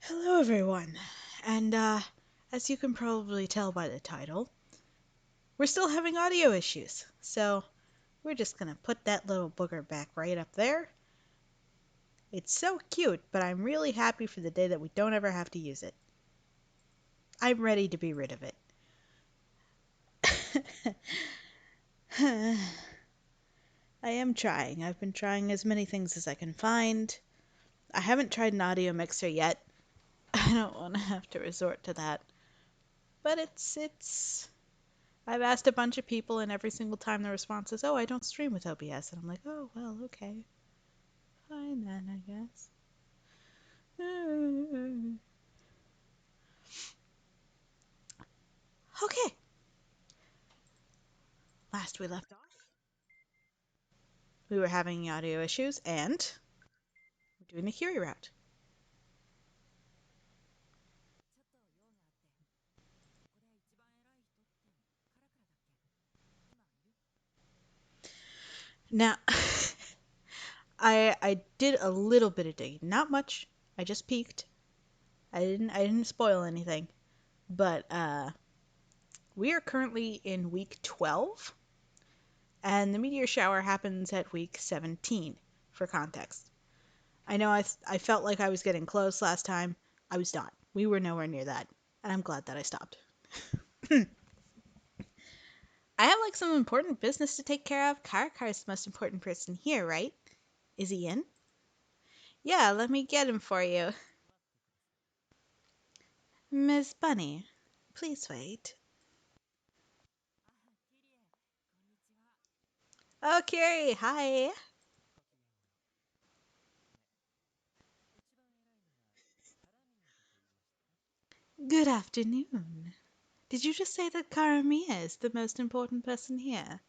Hello, everyone. And, as you can probably tell by the title, we're still having audio issues. So, we're just gonna put that little booger back right up there. It's so cute, but I'm really happy for the day that we don't ever have to use it. I'm ready to be rid of it. I am trying. I've been trying as many things as I can find. I haven't tried an audio mixer yet. I don't want to have to resort to that. But it's I've asked a bunch of people, and every single time the response is, "Oh, I don't stream with OBS," and I'm like, "Oh, well, okay, fine then, I guess." Okay, last we left off, we were having audio issues, and we're doing the Curie route. Now, I did a little bit of digging, not much. I just peeked. I didn't spoil anything, but we are currently in week 12, and the meteor shower happens at week 17. For context. I know I felt like I was getting close last time. I was not. We were nowhere near that. And I'm glad that I stopped. I have like some important business to take care of. Karakar's the most important person here, right? Is he in? Yeah, let me get him for you. Miss Bunny, please wait. Oh, Curie, hi. Good afternoon. Did you just say that Karamiya is the most important person here?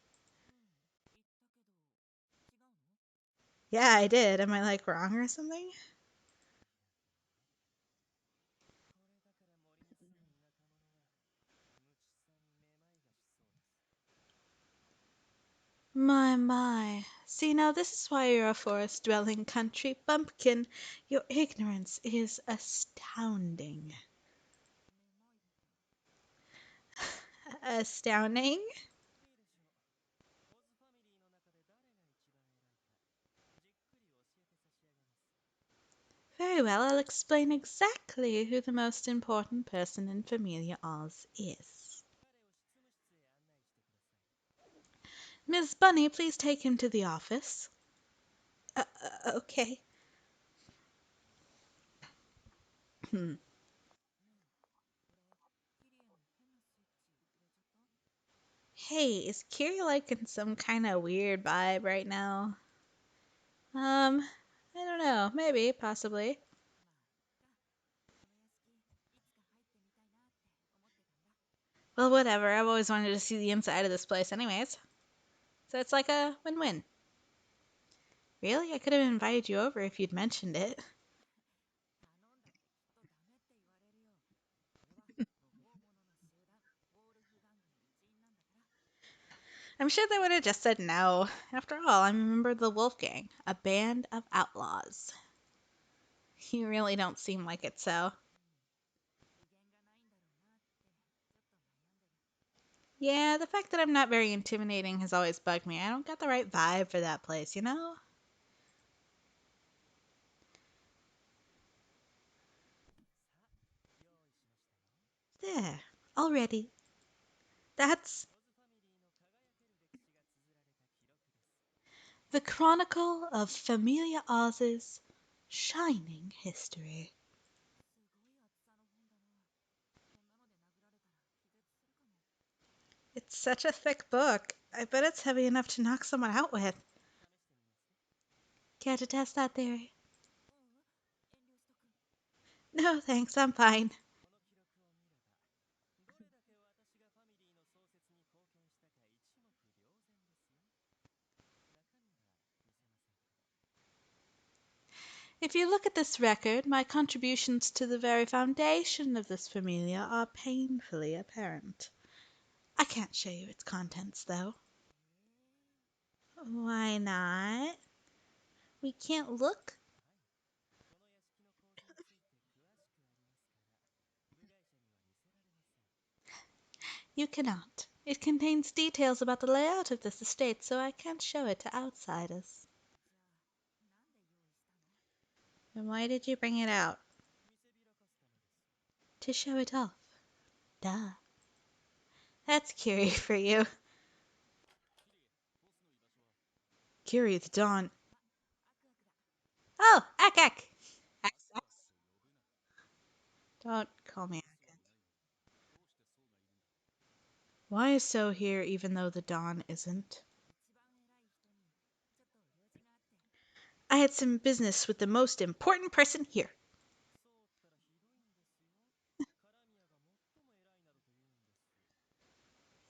Yeah, I did. Am I like wrong or something? My. See, now this is why you're a forest-dwelling country bumpkin. Your ignorance is astounding. Astounding? Very well, I'll explain exactly who the most important person in Familia Oz is. Miss Bunny, please take him to the office. Okay. Hmm. Hey, is Kiri like in some kind of weird vibe right now? I don't know. Maybe, possibly. Well, whatever. I've always wanted to see the inside of this place, anyways. So it's like a win-win. Really? I could have invited you over if you'd mentioned it. I'm sure they would have just said no. After all, I'm a member of the Wolf Gang, a band of outlaws. You really don't seem like it, so. Yeah, the fact that I'm not very intimidating has always bugged me. I don't got the right vibe for that place, you know? There, already. That's the chronicle of Familia Oz's shining history. It's such a thick book. I bet it's heavy enough to knock someone out with. Care to test that theory? No, thanks, I'm fine. If you look at this record, my contributions to the very foundation of this familia are painfully apparent. I can't show you its contents, though. Why not? We can't look? You cannot. It contains details about the layout of this estate, so I can't show it to outsiders. Then why did you bring it out? To show it off. Duh. That's curious for you. Curious, Dawn. Oh, Ack Ack. Ax Ax. Don't call me Ack Ack. Why is So here even though the Dawn isn't? I had some business with the most important person here.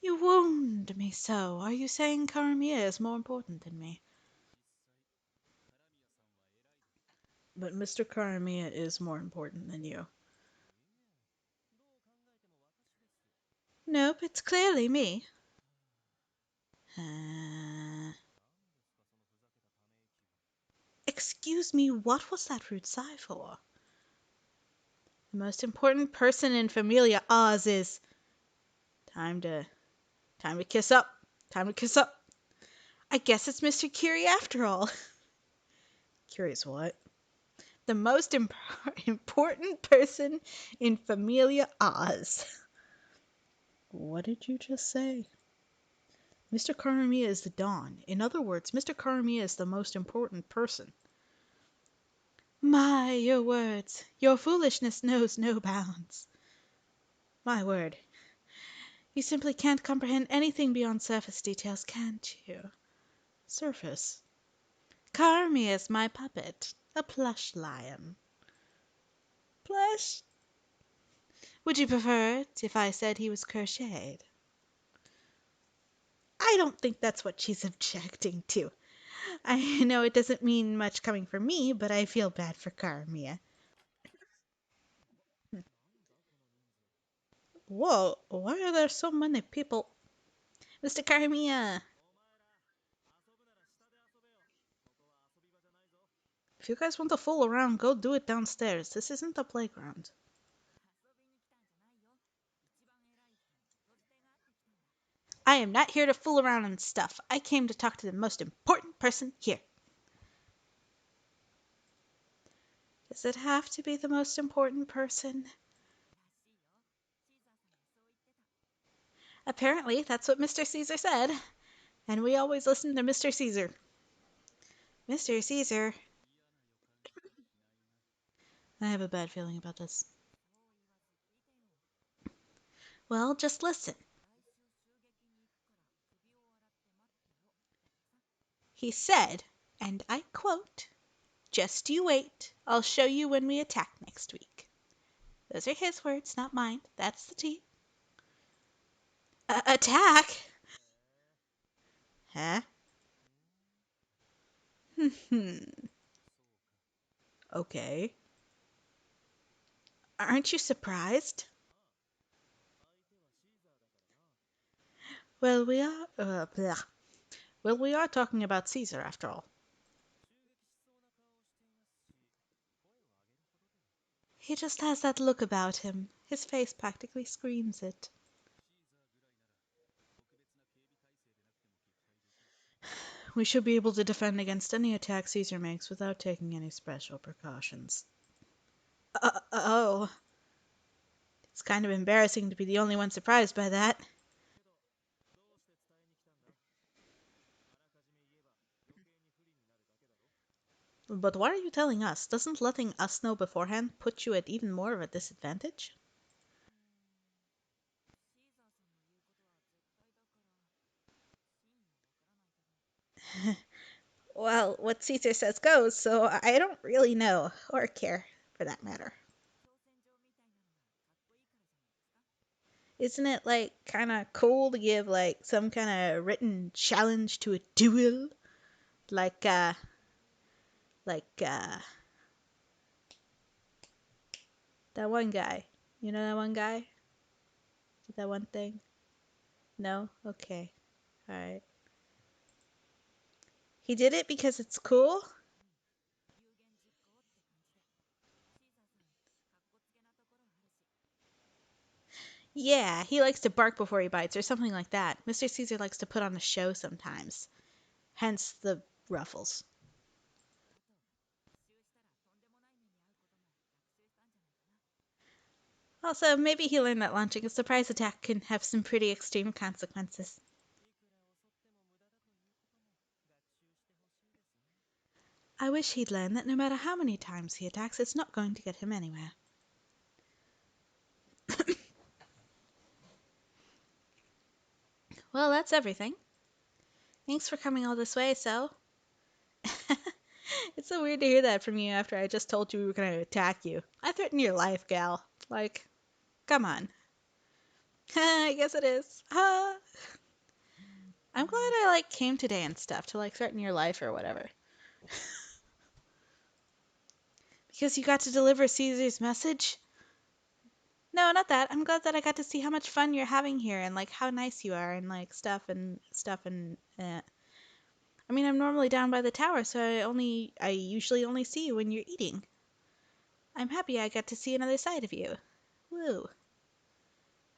You wound me so. Are you saying Karamiya is more important than me? But Mr. Karamiya is more important than you. Nope, it's clearly me. Excuse me, what was that rude sigh for? The most important person in Familia Oz is... Time to... Time to kiss up. Time to kiss up. I guess it's Mr. Curie after all. Curie's what? The most important person in Familia Oz. What did you just say? Mr. Karamiya is the Dawn. In other words, Mr. Karamiya is the most important person. My, your words. Your foolishness knows no bounds. My word. You simply can't comprehend anything beyond surface details, can't you? Surface? Karamiya is my puppet. A plush lion. Plush? Would you prefer it if I said he was crocheted? I don't think that's what she's objecting to. I know it doesn't mean much coming from me, but I feel bad for Karamiya. Whoa, why are there so many people? Mr. Karamiya! If you guys want to fool around, go do it downstairs. This isn't a playground. I am not here to fool around and stuff. I came to talk to the most important person here. Does it have to be the most important person? Apparently, that's what Mr. Caesar said. And we always listen to Mr. Caesar. Mr. Caesar. I have a bad feeling about this. Well, just listen. He said, and I quote, "Just you wait. I'll show you when we attack next week." Those are his words, not mine. That's the tea. Attack? Huh? Okay. Aren't you surprised? Well, we are. Blah. Well, we are talking about Caesar after all. He just has that look about him. His face practically screams it. We should be able to defend against any attack Caesar makes without taking any special precautions. Oh. It's kind of embarrassing to be the only one surprised by that. But why are you telling us? Doesn't letting us know beforehand put you at even more of a disadvantage? Well, what Caesar says goes, so I don't really know, or care, for that matter. Isn't it, like, kind of cool to give, like, some kind of written challenge to a duel? Like, like, that one guy. You know that one guy? That one thing? No? Okay. Alright. He did it because it's cool? Yeah, he likes to bark before he bites or something like that. Mr. Caesar likes to put on a show sometimes. Hence the ruffles. Also, maybe he learned that launching a surprise attack can have some pretty extreme consequences. I wish he'd learn that no matter how many times he attacks, it's not going to get him anywhere. Well, that's everything. Thanks for coming all this way, so. It's so weird to hear that from you after I just told you we were going to attack you. I threatened your life, gal. Like, come on. I guess it is. I'm glad I came today and stuff to threaten your life or whatever. Because you got to deliver Caesar's message? No, not that. I'm glad that I got to see how much fun you're having here and how nice you are and stuff. I mean, I'm normally down by the tower, so I usually only see you when you're eating. I'm happy I got to see another side of you. Woo.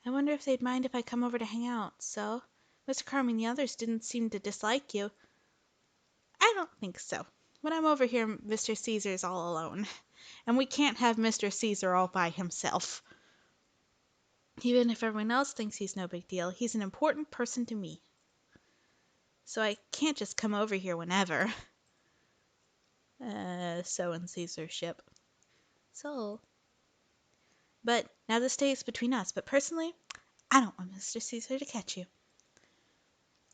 I wonder if they'd mind if I come over to hang out, so? Mr. Carmen and the others didn't seem to dislike you. I don't think so. When I'm over here, Mr. Caesar's all alone. And we can't have Mr. Caesar all by himself. Even if everyone else thinks he's no big deal, he's an important person to me. So I can't just come over here whenever. So in Caesar's ship. So. But now this stays between us. But personally, I don't want Mr. Caesar to catch you.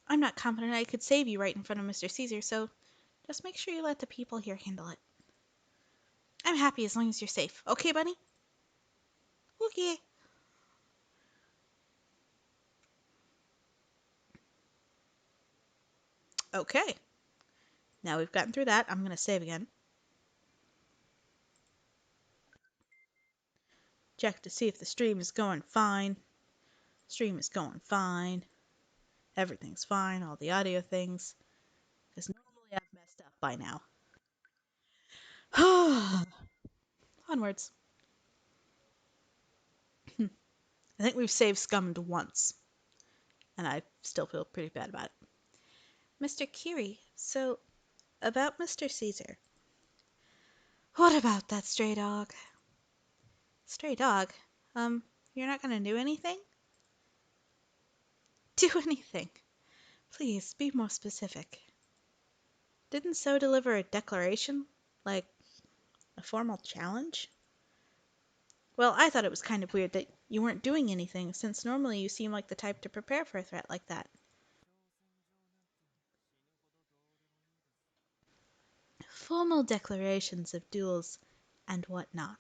I'm not confident I could save you right in front of Mr. Caesar, so just make sure you let the people here handle it. I'm happy as long as you're safe. Okay, bunny? Okay. Okay. Now we've gotten through that. I'm going to save again. Check to see if the stream is going fine. Stream is going fine. Everything's fine. All the audio things. Because normally I've messed up by now. Onwards. I think we've saved scummed once. And I still feel pretty bad about it. Mr. Curie, so about Mr. Caesar. What about that stray dog? Stray dog? You're not gonna do anything? Do anything. Please, be more specific. Didn't So deliver a declaration? Like, a formal challenge? Well, I thought it was kind of weird that you weren't doing anything, since normally you seem like the type to prepare for a threat like that. Formal declarations of duels and what not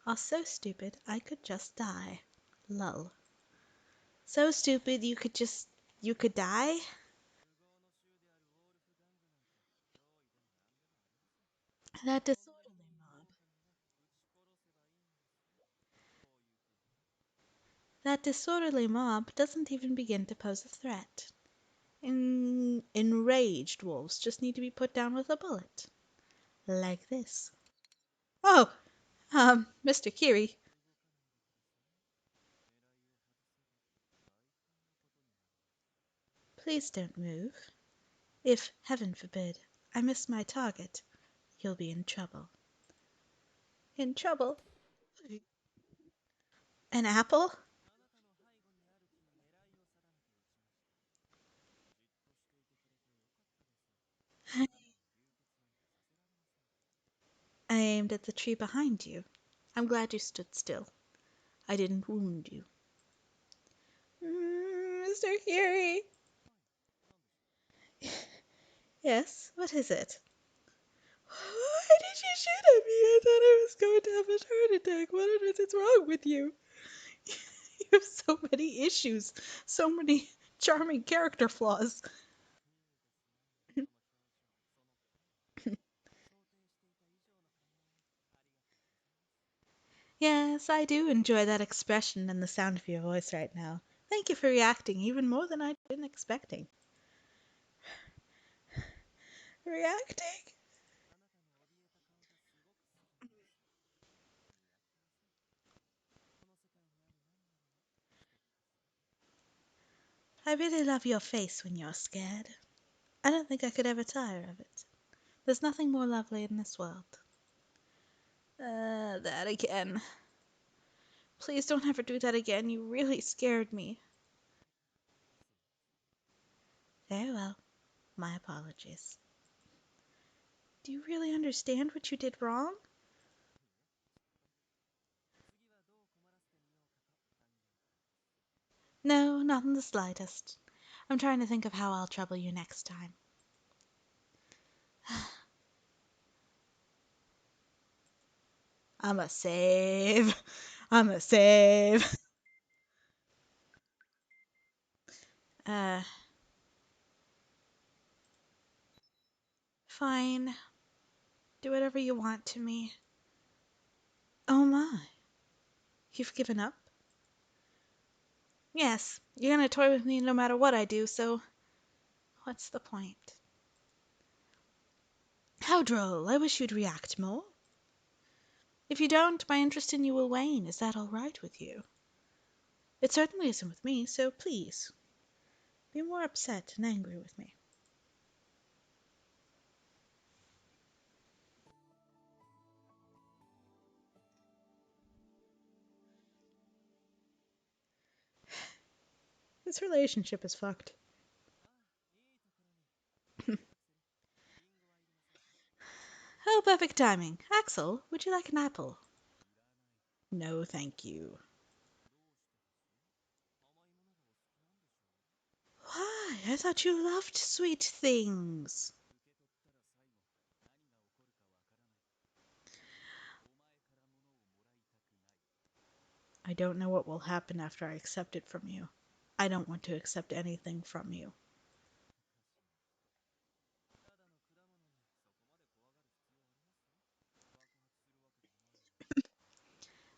are so stupid I could just die. Lull. So stupid you could die? That disorderly mob. That disorderly mob doesn't even begin to pose a threat. Enraged wolves just need to be put down with a bullet. Like this. Oh, Mr. Kiri. Please don't move. If, heaven forbid, I miss my target, you'll be in trouble. In trouble? An apple? I aimed at the tree behind you. I'm glad you stood still. I didn't wound you. Mr. Kiri. Yes, what is it? Why did you shoot at me? I thought I was going to have a heart attack. What on earth is wrong with you? You have so many issues, so many charming character flaws. Yes, I do enjoy that expression and the sound of your voice right now. Thank you for reacting even more than I'd been expecting. Reacting? I really love your face when you're scared. I don't think I could ever tire of it. There's nothing more lovely in this world. That again. Please don't ever do that again. You really scared me. Very well. My apologies. Do you really understand what you did wrong? No, not in the slightest. I'm trying to think of how I'll trouble you next time. I'm a save. I'm a save. Uh, fine. Do whatever you want to me. Oh my. You've given up? Yes, you're gonna toy with me no matter what I do, so what's the point? How droll. I wish you'd react more. If you don't, my interest in you will wane. Is that all right with you? It certainly isn't with me, so please, be more upset and angry with me. This relationship is fucked. Oh, perfect timing. Axel, would you like an apple? No, thank you. Why? I thought you loved sweet things. I don't know what will happen after I accept it from you. I don't want to accept anything from you.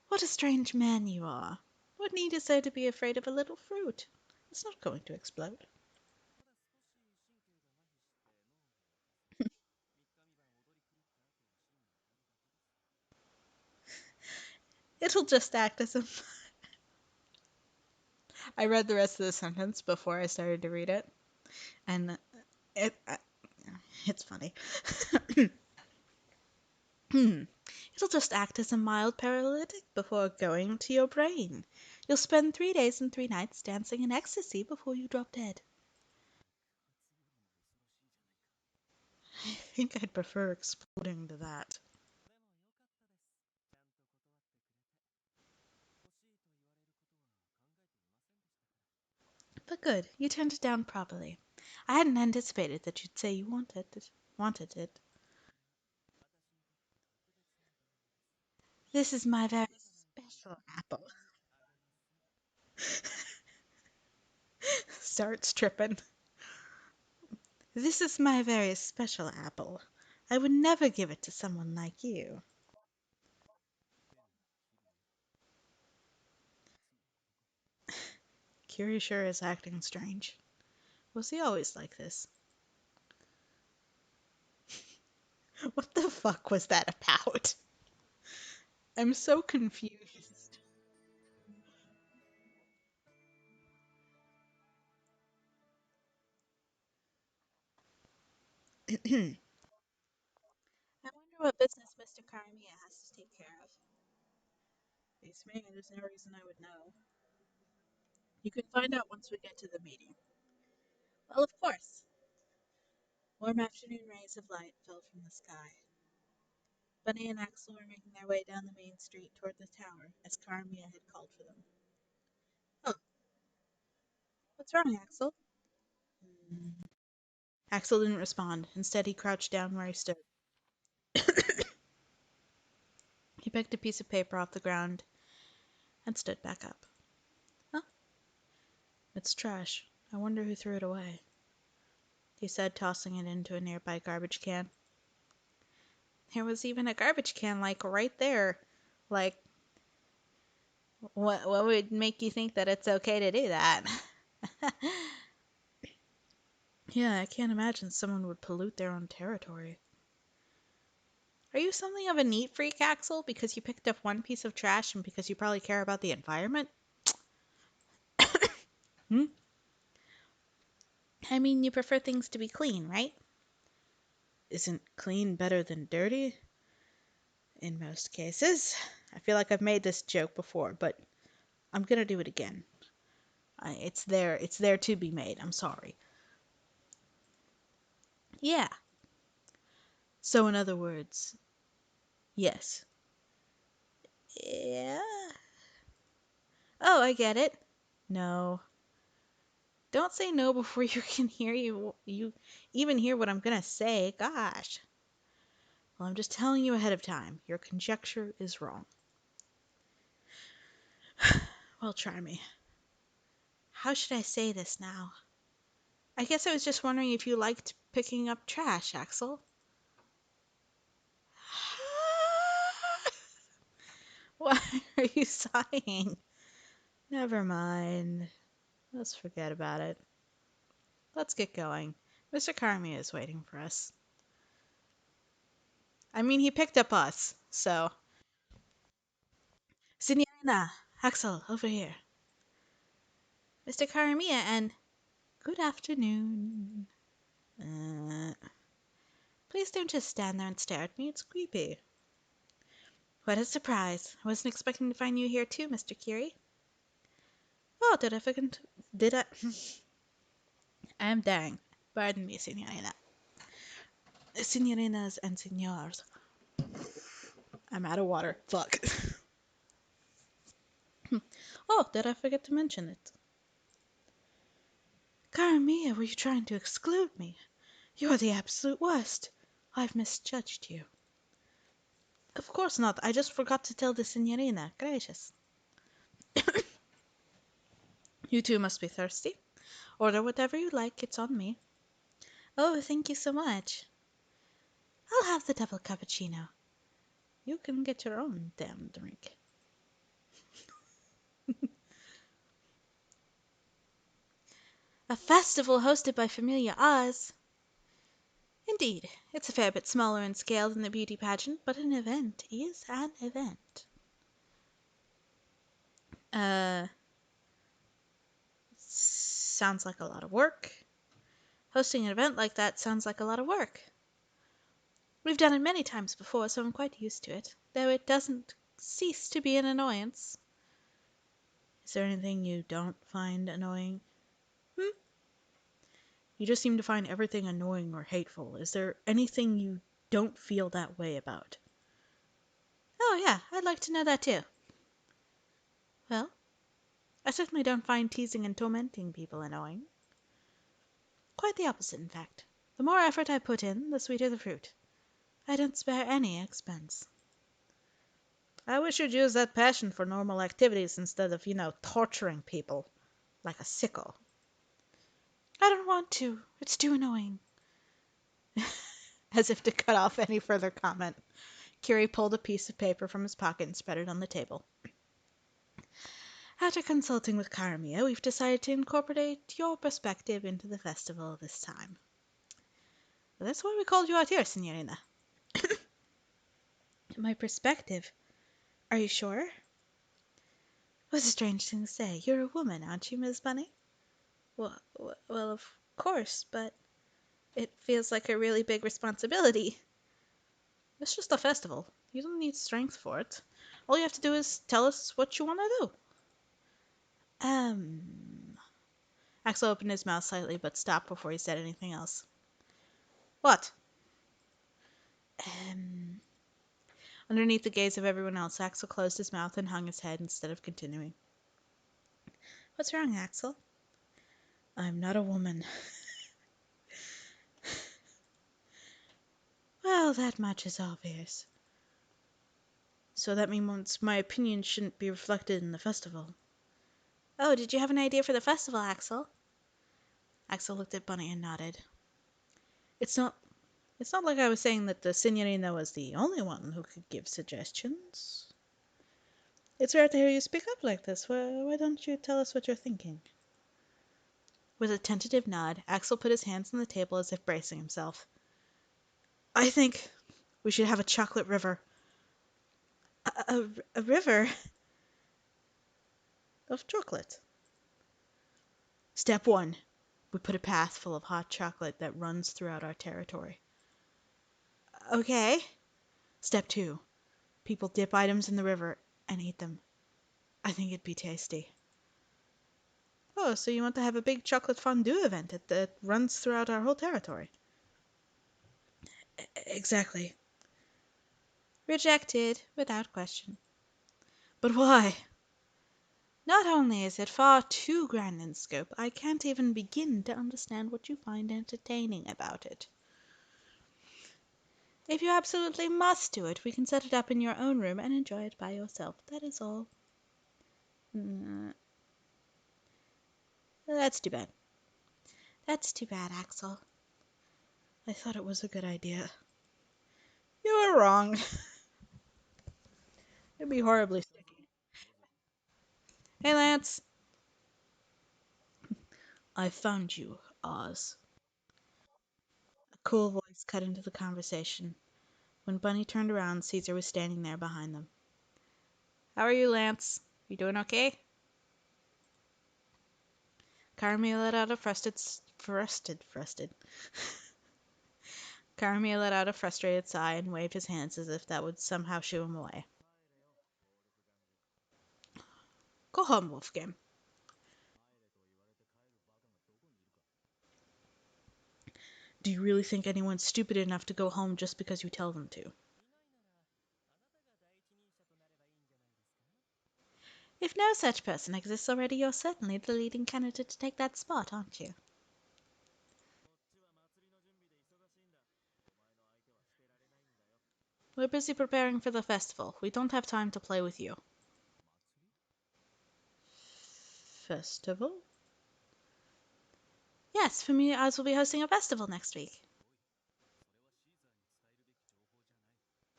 What a strange man you are. What need is there to be afraid of a little fruit? It's not going to explode. It'll just act as a. I read the rest of the sentence before I started to read it, and it it's funny. It'll just act as a mild paralytic before going to your brain. You'll spend 3 days and 3 nights dancing in ecstasy before you drop dead. I think I'd prefer exploding to that. But good, you turned it down properly. I hadn't anticipated that you'd say you wanted it. This is my very special apple. Starts tripping. This is my very special apple. I would never give it to someone like you. Curie sure is acting strange. Was he always like this? What the fuck was that about? I'm so confused. I wonder what business Mr. Karamiya has to take care of. It's me, there's no reason I would know. You can find out once we get to the meeting. Well, of course. Warm afternoon rays of light fell from the sky. Bunny and Axel were making their way down the main street toward the tower, as Karamiya had called for them. Oh, what's wrong, Axel? Hmm. Axel didn't respond. Instead, he crouched down where he stood. He picked a piece of paper off the ground and stood back up. Huh? It's trash. I wonder who threw it away, he said, tossing it into a nearby garbage can. There was even a garbage can, like, right there. Like, what would make you think that it's okay to do that? Yeah, I can't imagine someone would pollute their own territory. Are you something of a neat freak, Axel, because you picked up one piece of trash and because you probably care about the environment? Hmm? I mean, you prefer things to be clean, right? Isn't clean better than dirty? In most cases. I feel like I've made this joke before, but I'm gonna do it again. It's there to be made. I'm sorry. Yeah. So, in other words, yes. Yeah. Oh, I get it. No. Don't say no before you can you even hear what I'm gonna say. Gosh. Well, I'm just telling you ahead of time. Your conjecture is wrong. Well, try me. How should I say this now? I guess I was just wondering if you liked picking up trash, Axel. Why are you sighing? Never mind. Let's forget about it. Let's get going. Mr. Carmi is waiting for us. I mean, he picked up us, so. Signorina, Axel, over here. Mr. Karamia and Good afternoon. Uh, please don't just stand there and stare at me. It's creepy. what a surprise. I wasn't expecting to find you here too, Mr. Curie. Oh, did I forget? Did I? I'm dying. Pardon me, Signorina. Signorinas and signors. I'm out of water. Fuck. Oh, did I forget to mention it? Cara mia, were you trying to exclude me? You're the absolute worst. I've misjudged you. Of course not. I just forgot to tell the Signorina. Gracious. You two must be thirsty. Order whatever you like. It's on me. Oh, thank you so much. I'll have the double cappuccino. You can get your own damn drink. A festival hosted by Familia Oz. Indeed, it's a fair bit smaller in scale than the beauty pageant, but an event is an event. Uh, sounds like a lot of work. Hosting an event like that sounds like a lot of work. We've done it many times before, so I'm quite used to it, though it doesn't cease to be an annoyance. Is there anything you don't find annoying? You just seem to find everything annoying or hateful. Is there anything you don't feel that way about? Oh, yeah, I'd like to know that too. Well, I certainly don't find teasing and tormenting people annoying. Quite the opposite, in fact. The more effort I put in, the sweeter the fruit. I don't spare any expense. I wish you'd use that passion for normal activities instead of, torturing people like a sicko. I don't want to. It's too annoying. As if to cut off any further comment, Curie pulled a piece of paper from his pocket and spread it on the table. After consulting with Karamia, we've decided to incorporate your perspective into the festival this time. That's why we called you out here, Signorina. My perspective? Are you sure? What's a strange thing to say? You're a woman, aren't you, Miss Bunny? Well, of course, but it feels like a really big responsibility. It's just a festival. You don't need strength for it. All you have to do is tell us what you want to do. Axel opened his mouth slightly, but stopped before he said anything else. What? Underneath the gaze of everyone else, Axel closed his mouth and hung his head instead of continuing. What's wrong, Axel? I'm not a woman. Well, that much is obvious. So that means my opinion shouldn't be reflected in the festival. Oh, did you have an idea for the festival, Axel? Axel looked at Bunny and nodded. It's not like I was saying that the Signorina was the only one who could give suggestions. It's rare to hear you speak up like this. Why don't you tell us what you're thinking? With a tentative nod, Axel put his hands on the table as if bracing himself. I think we should have a chocolate river. A river? Of chocolate. Step 1. We put a path full of hot chocolate that runs throughout our territory. Okay. Step 2. People dip items in the river and eat them. I think it'd be tasty. Oh, so you want to have a big chocolate fondue event that runs throughout our whole territory? Exactly. Rejected, without question. But why? Not only is it far too grand in scope, I can't even begin to understand what you find entertaining about it. If you absolutely must do it, we can set it up in your own room and enjoy it by yourself. That is all. That's too bad. That's too bad, Axel. I thought it was a good idea. You were wrong. It'd be horribly sticky. Hey, Lance. I found you, Oz. A cool voice cut into the conversation. When Bunny turned around, Caesar was standing there behind them. How are you, Lance? You doing okay? Carmia let out a Carmia let out a frustrated sigh and waved his hands as if that would somehow shoo him away. Go home, Wolfgang. Do you really think anyone's stupid enough to go home just because you tell them to? If no such person exists already, you're certainly the leading candidate to take that spot, aren't you? We're busy preparing for the festival. We don't have time to play with you. Festival? Yes, Familia Oz will be hosting a festival next week.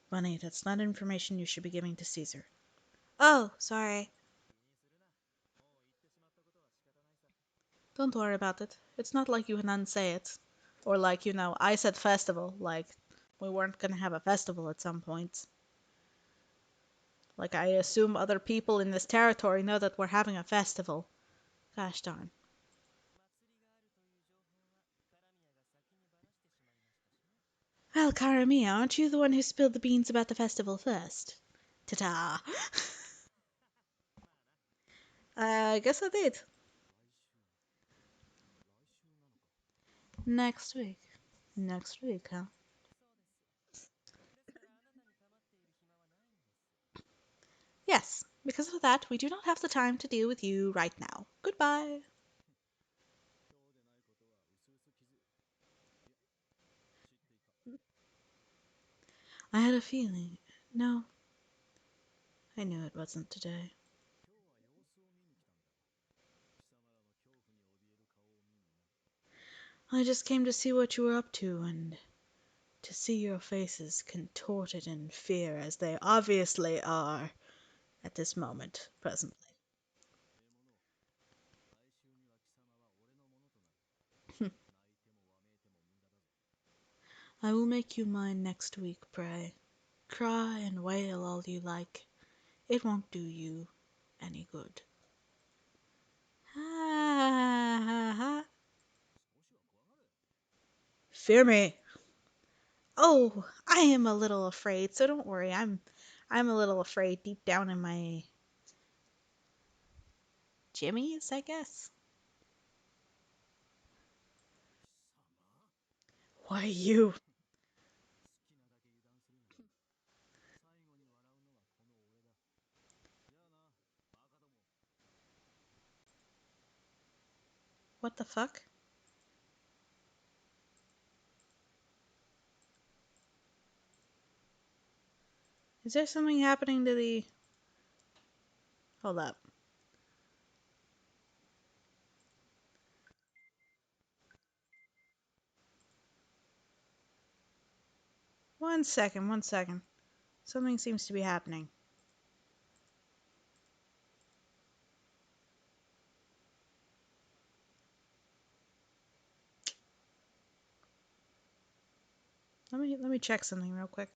Bunny, that's not information you should be giving to Caesar. Oh, sorry. Don't worry about it. It's not like you can unsay it. Or like, I said festival, like we weren't gonna have a festival at some point. Like I assume other people in this territory know that we're having a festival. Gosh darn. Well, cara mia, aren't you the one who spilled the beans about the festival first? Ta-ta. I guess I did. Next week. Next week, huh? Yes, because of that, we do not have the time to deal with you right now. Goodbye. I had a feeling. No, I knew it wasn't today. I just came to see what you were up to and to see your faces contorted in fear as they obviously are at this moment, presently. I will make you mine next week, pray. Cry and wail all you like. It won't do you any good. Ha ha ha. Fear me. Oh, I am a little afraid, so don't worry. I'm a little afraid deep down in my jimmies, I guess. Why you? What the fuck? Is there something happening to the... Hold up. One second, one second. Something seems to be happening. Let me check something real quick.